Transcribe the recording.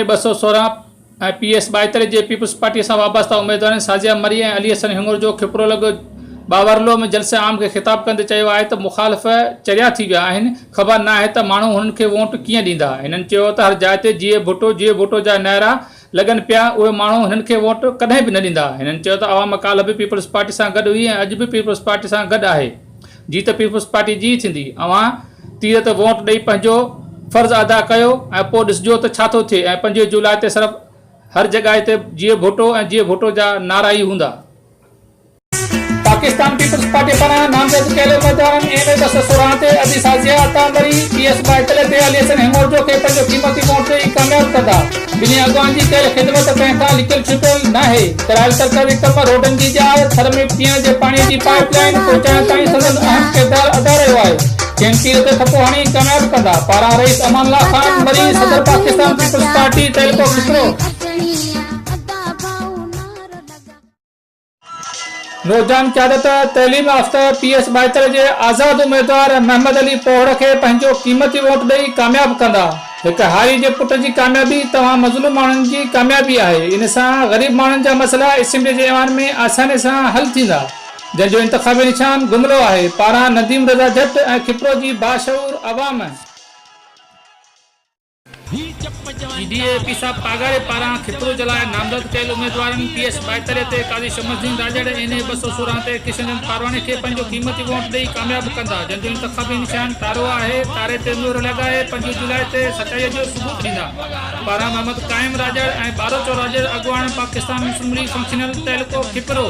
216 PS 72 जे peoples party से वाबस्ता उम्मीदवार साजिया मरी और अली हसन हिंगोर जो खिपरो लगो बावरलो में जलसे आम के खिताब कंदे चयो आहे त मुखालिफ़ चरिया थी विया आहिनि। ख़बर न आहे त माण्हू हुननि खे वोट कीअं ॾींदा। हिननि चयो त हर जाइ ते जीए भुटो जा नारा लगन पिया, उहे माण्हू हिननि खे वोट कॾहिं बि न ॾींदा। हिननि चयो त अवाम काल्ह बि पीपल्स पार्टी सां गॾु हुई ऐं अॼु बि पीपल्स पार्टी सां गॾु आहे। जीत पीपल्स पार्टी जी थींदी। अवां तीर ते वोट ॾेई पंहिंजो फ़र्ज़ु अदा कयो ऐं पोइ ॾिसजो त छा थो थिए। ऐं 5 जुलाई ते सिर्फ़ु हर जॻह ते जीए भुटो जा नारा ई हूंदा। पाकिस्तान पीपल्स पार्टी पारां नामज़द कयल उम्मीदवारनि MA 216 ते अदी साज़िया अता मरी PS 72 ते अली हसन हिंगोर जो खे पंहिंजो क़ीमती वोट ॾेई कामयाब कंदा। ॿिन्ही अॻवान जी कयल ख़िदमत कंहिं खां लिकियलु छुपियल नाहे। करायल सरकारी कम, रोडनि जी ॼाण, थर में पीअण जे पाणीअ जी पाइप लाइन पहुचाइण ताईं संदन अहम किरदार अदा रहियो आहे। जंहिं तीर ते थपो हणी कामयाब कंदा। पारां रईस अमानुल्लाह खान मरी सदर पाकिस्तान पीपल्स पार्टी तहलको खिसरो। नौजवान क़यादत तइलीम याफ़्ता PS 72 जे आज़ाद उम्मीदवार मोहम्मद अली पोहड़ खे पंहिंजो क़ीमती वोट ॾेई कामयाब कंदा। हिक हारी जे पुट जी कामयाबी तव्हां मज़लूम माण्हुनि जी कामयाबी आहे। इन सां ग़रीब माण्हुनि जा मसइला असेंबली जे ऐवान में आसानी सां हल थींदा, जंहिंजो इंतख़ाबी निशान गुमलो आहे। पारां नदीम रज़ा जट ऐं खिपरो जी बाशऊर अवाम। EDA साहब पागारे पारां खिपरो जे लाइ नामज़द कयल उम्मीदवारनि PS 72 ते काज़ी शमसुद्दीन राजड़ NA 216 ते किशनचंद पारवानी खे पंहिंजो क़ीमती वोट ॾेई कामयाब कंदा, जंहिंजो इंतख़ाबी निशान तारो आहे। तारे ते मोहर लॻाए 5 जुलाई ते सचाईअ जो सबूत ॾींदा। पारां मोहम्मद काइम राजड़ ऐं बारोचो राजड़ अॻुवान पाकिस्तान मुस्लिम लीग फंक्शनल तहलको खिपरो।